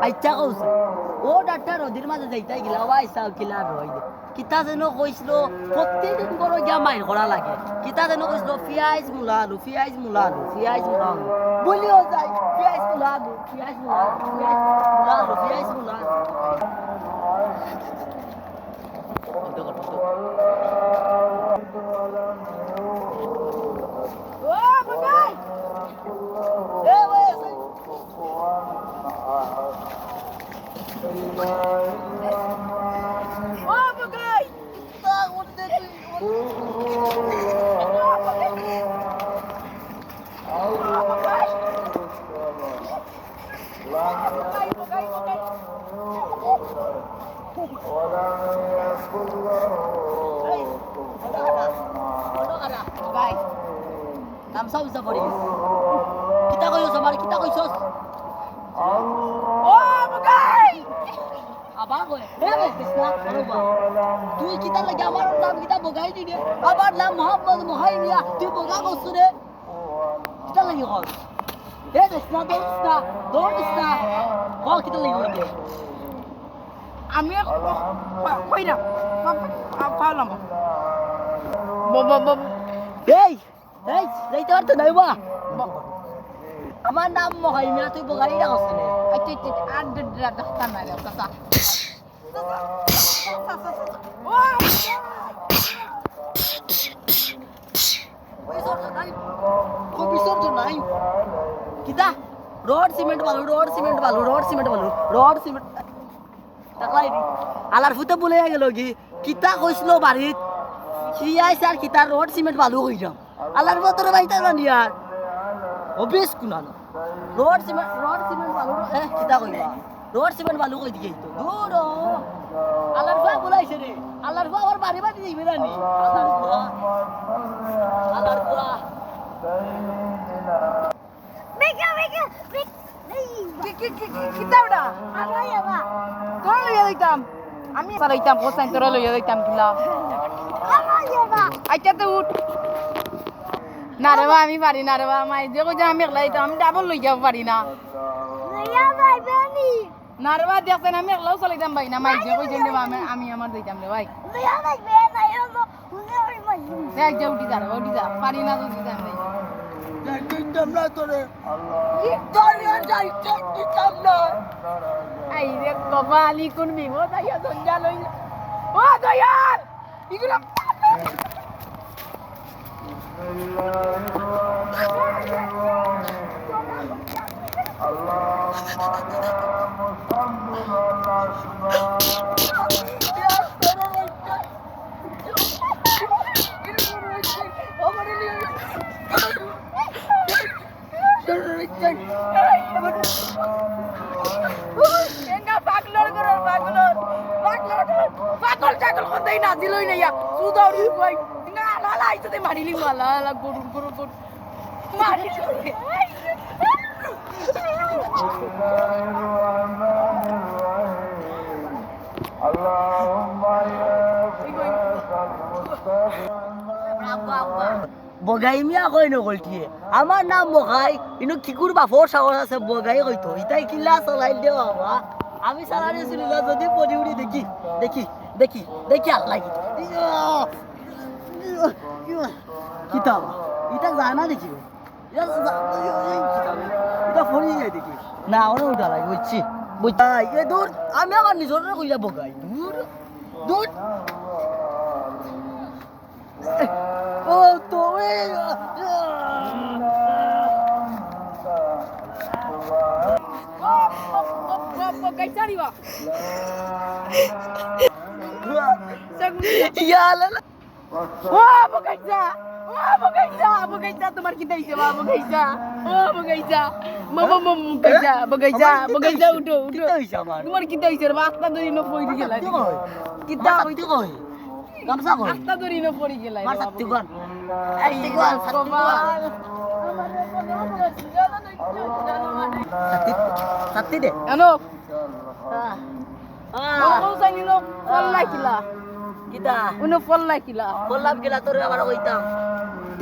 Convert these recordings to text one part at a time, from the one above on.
আচ্ছা কৌছে ও ডাক্তার নদীর মাঝে যাইতাই গিলা ওয়াই চাও কিলা রই দে কিতা যেন কইছিল প্রত্যেকদিন বড় গিয়া মাইর করা লাগে কিতা যেন কইছিল পিয়াজ মুলা আলু পিয়াজ মুলা আলু পিয়াজ মুলা আলু বলিও যাই পিয়াজ মুলা আলু পিয়াজ মুলা আলু পিয়াজ মুলা আলু পিয়াজ মুলা আলু ও বাবাই এ ওই ও বাবাই তা উঠতে Làm sao giờ vào đi? Kita koyo sama kita koyo sos. Oh, bagai. Abang kowe. Bisna, aruba. Tu kita lagi amar naam kita bagai di dia. Abar naam Muhammad Muhaiya. Tu bagai ko sune. Kita lagi kau. Bisna, Bisna. Kau kita lagi kau. Ami koi na. Apa lama? Bob. Hey! এই যাইতে পারতো না বাবা আমার নাম মহাইমিয়া তুই বগাই না করছিস আচ্ছা আর ডাক্তার না রে চাচা নাই কিতা রড সিমেন্ট টাকলাই আলার ফুতে বলে গেল কি কিতা কইছিল বাড়িত সিয়াই স্যার কিতা রড সিমেন্ট বালু কইরাম আলার বতরে বাইতা না নিয়ার অবেস কুনানো রড সিমেন্ট বালু কিতা কইবা রড সিমেন্ট বালু কই দিকে তো দূর আলার বা বলাইছে রে আলার বা আর বাড়ি বাড়ি দিবে না নি আলার বা মেগা কিতা ওটা আলাই বাবা কোন লইয়া দিতাম আমি সারাইতাম কোসাইন তোরা লইয়া দিতাম কিলা আলাই বাবা আইতা তো উঠ না রে বা আমি পারি না রে বা মাই যে কই আমি একলাই তো আমি ডাবল লই যাব পারি না লইয়া যাইবে নি না রে বা দেখছেন আমি একলাও চলাইতাম ভাই না মাই যে কই জেনে আমি আমার দিতাম রে ভাই লইয়া যাইবে না এলো হুনে ওই মাই দেখ যে উঠি যা পারি না তো দিতাম নাই যাইতাম না তোরে কি তোরে যাইতাম না আই রে কপালি কোন বিপদ আইয়া সঞ্জা লই ও দয়াল ইগুলা পাগল কোথায় নাজিলই না সুদাউরি কই না লালা আইতে মারিলি মালা গরু মারি বগাই মিয়া কই নকলটিয়ে আমার নাম বগাই ইনো কিকুর বাপর সাগর আছে বগাই কইতো ইতাই কিলা চলাই দেও বাবা আমি সারারে শুনি না যদি পড়ি উড়ি দেখি আল্লাহ কিতাব এটা যায় না দেখি এটা ফোন যায় দেখি না ওরা উঠা লাগে বুঝছি দূর আমি আমার নিজের কইলা বগাই দূর ও তুমি कैसा रही बगैचा तुम्हार कितना हिस्से बगैचा उठो तुम्हार कितना हिस्से रास्ता दरी न पड़ी गेला कितना गामसा को रास्ता दरी न पड़ी गेला मार सकती कोन sakti deh ano oh saya ni fall like kita uno fall like kila tur amaro koitam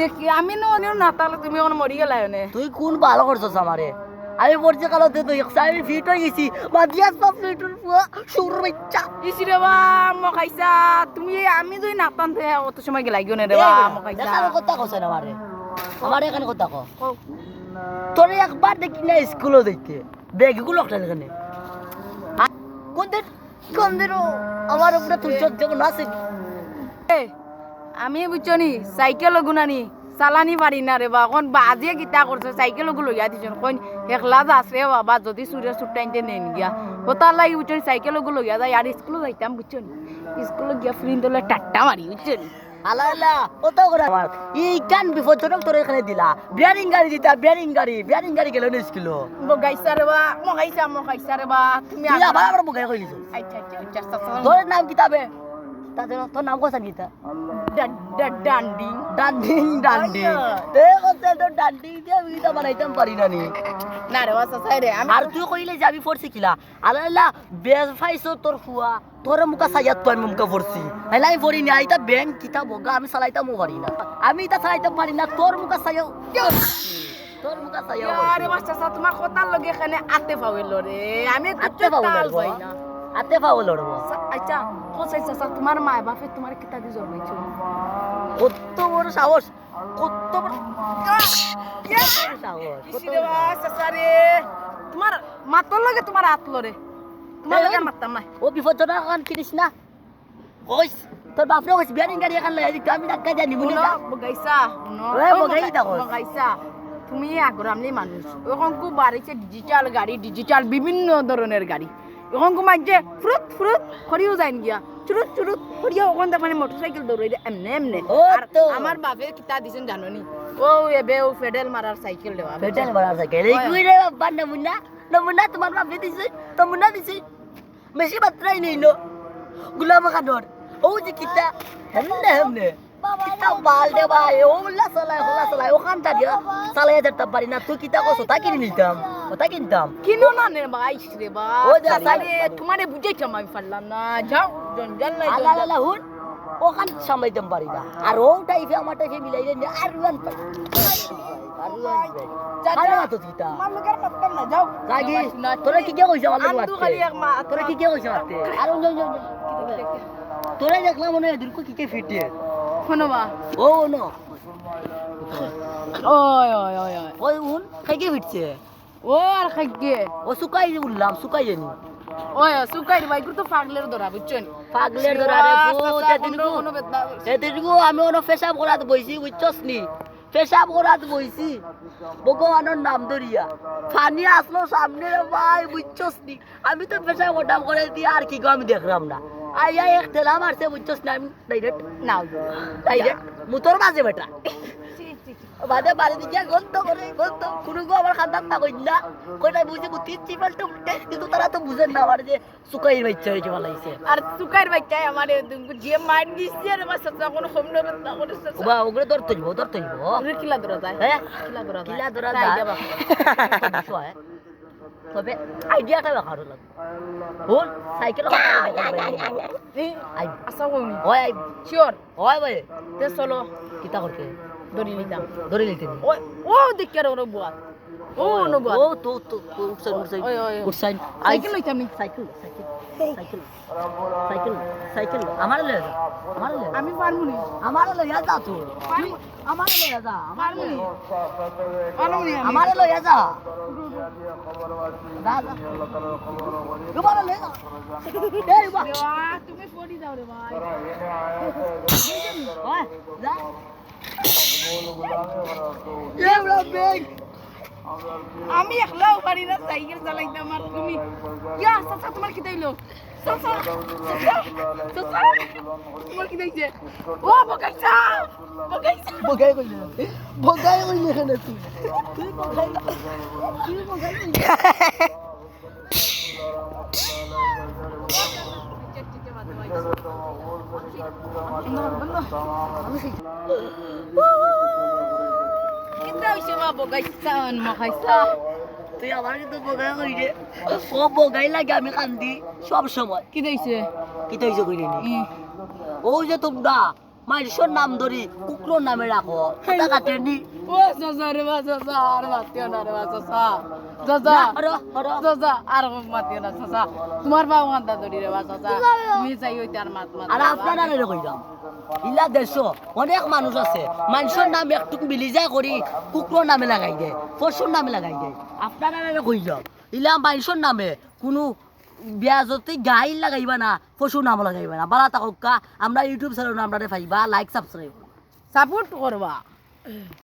দেখি আমি না তাহলে তুমি এখন মরি গেলাই নে তুই কোন ভালো করছস আমারে আমি পড়ছে কালতে তুই আমি ফিট হয়ে গেছি মাদিয়াস পাপ ফিটর পুয়া সুর বাচ্চা ইসি রে বা মখাইছা তুমি আমি যদি নাতান তে অত সময় গেলাই গনে রে বা মখাইছা দেখার কথা কইছ না আমারে এখানে কথা কও তোরে একবার দেখি না স্কুলে দেখতে ব্যাগগুলো একটা এখানে কোন দিন আমার উপরে তুই যখন আছে আমি বুঝছনি সাইকেল গুনানি চালানি পারি না রে বা কোন বাজে গীতা করছে সাইকেল গুলো লইয়া দিছন কোন একলা যাচ্ছে বাবা যদি সুরে সুটাইতে নেন গিয়া ওতার লাগি বুঝছনি সাইকেল গুলো লইয়া যায় আর স্কুলে যাইতাম বুঝছনি স্কুলে গিয়া ফ্রিন্দ হলে টাট্টা মারি বুঝছনি আলা আলা কত করে আমার এই কান বিপজ্জনক তোর এখানে দিলা বিয়ারিং গাড়ি দিতা বিয়ারিং গাড়ি গেল না স্কুলে মগাইছা রে বা মগাইছা রে বা তুমি তুই আবার বগাই কইলিস আচ্ছা আচ্ছা তোর নাম কিতাবে তাদের তোর নাম কোসা গীতা ডান্ডিং ডান্ডি তে কত তো ডান্ডি দিয়ে গীতা বানাইতাম পারি না নি না রে বাসা সাই রে আমি আর তুই কইলে যে আমি পড়ছি কিলা আলা আলা বেজ ফাইছো তোর ফুয়া তোর মুকা সাইয়া তো আমি মুকা পড়ছি আইলাই পড়ি না আইতা ব্যাংক কিতা বগা আমি চালাইতাম পারি না আমি তা চালাইতাম পারি না তোর মুকা সাইয়া তোর মুকা সাইয়া আরে বাসা তোমার কথার লগে এখানে আতে পাওইল রে আমি আতে পাওই না আতে পাও লড়বো আচ্ছা কোসাইছা তোমার মা বাপে তোমার কিতা দি জন্মাইছো কত বড় সাহস কত বড় তোমার মাতর লগে তোমার হাত লরে তোমার লগে মারতাম না ও বিপজ্জনক কান কিনিস না কইস তোর বাপরে কইস বিয়ারিং গাড়ি এখান লই দিতে আমি টাকা জানি বলি না বগাইছা বগাইছা তুমি আগ্রামলি মানুষ এখন খুব বাড়িছে ডিজিটাল বিভিন্ন ধরনের গাড়ি এখন কো মাঝে ফ্রুট করিও যাইন গিয়া চুরুত করিও ওখান থেকে মানে মোটরসাইকেল দৌড়াই এমনে আর আমার বাপে কিতা দিছেন জানোনি ও এবে ও ফেডেল মারার সাইকেল দেওয়া ফেডেল মারার সাইকেল এই কই রে বাবা নমুনা তোমার বাপে দিছে নমুনা দিছে মেশি মাত্রাই নেই নো গুলাম কাদর ও যে কিতা হেমনে কিতা বাল দে ভাই ও লা সালাই ওখান থেকে সালাই যেতে পারি না তুই কিতা কস তা কিনে নিতাম ওটা কিনতাম কিনো না নে ভাই রে বা ও সালে তোমারে বুঝাইতাম আমি পারলাম না যাও জঞ্জাল নাই আলা হুন ওখান সামলাইতাম পারি না আর ও টাইপে আমার টাইপে মিলাই দেন আর রুয়ান মালুকার মাততাম না যাও লাগি তোরা কি কইছ আমার লাগতে তোরা কি কইছ মারতে আর তোরা দেখলাম মনে এদিন কি কে ফিটে শোনো মা ও নো ওই উন খাইকে ফিটছে ও আর খাইকে ও সুকাই উঠলাম সুকাই জানি ওই সুকাই ভাই তো পাগলের ধরা বুঝছেন পাগলের ধরা রে এদিনকো আমি ওনো পেশাব করাত বইছি বুঝছস নি পেশাব করাত বইছি ভগবানের নাম ধরিয়া পানি আসলো সামনে রে ভাই বুঝছস নি আমি তো পেশাব ওটাম করে দি আর কি গো আমি দেখলাম না আইয়া এক ঠেলা মারছে বুঝছস না আমি ডাইরেক্ট মুতর মাঝে বেটা বাদে বাড়ি দিকে গন্ত করে গন্ত কোনো গো আমার খান্দান না কই না কইটা বুঝে বুঝি চিপাল তো কিন্তু তারা তো বুঝেন না আমার যে সুকাইর বাচ্চা হইছে বলাইছে আর সুকাইর বাচ্চা আমারে যে মার দিছে আর বাস কোনো কম না না করে ওবা ওগরে ধরতে হইব ওরে কিলা ধরা যায় হ্যাঁ কিলা ধরা যায় তবে আইডিয়াটা দেখার লাগে বল সাইকেল আচ্ছা কোনি ওই শিওর ওই ভাই তে চলো কিতা করতে ধরে নিতাম ও দেখে ওরে বুয়া ও নো বুয়া ও তো উঠছাই সাইকেল লইতাম নি সাইকেল আমার লয়ে যা আমি পারবো নি আমার লয়ে যা তো আমার লয়ে যা পারবো নি আমার লয়ে যা দাদা তোমার লয়ে যা এই বাবা তুমি ফোড়ি দাও রে ভাই ওই যা ये बड़ा बैग আমি একলাও পারি না সাইকেল চালাইতাম আর তুমি ইয়া সাসা তোমার কি তাইলো সাসা তোমার কি তাইছে ও বগাইছা বগাই কইলে কেন তুই বগাই তুই আমার কিন্তু বগাই কই রে ও বগাই লাগে আমি কান্দি সব সময় কি দিছে কি তো হইছে কইনি ও যে তোমরা মানুষের নাম ধরি কুকুরের নামে রাখো কথা কাটেনি ও চাচা রে বা চাচা আর মাতিও না রে বা চাচা চাচা চাচা আর মাতিও না চাচা তোমার বাবু আন্দা ধরি রে বা চাচা তুমি চাই হইতে আর মাত মাত আর আপনারা রে কইলাম ইলা দেশ অনেক মানুষ আছে মানুষের নাম একটুকু মিলি যায় করি কুকুরের নামে লাগাই দেয় পশুর নামে লাগাই দেয় আপনারা রে কইলাম ইলা মানুষের নামে কোনো বিয়াজতে গাইল লাগাইবা না পশুর নাম লাগাইবা না বালা তাকা আমরা ইউটিউব চ্যানেল আমরা পাইবা লাইক সাবস্ক্রাইব সাপোর্ট করবা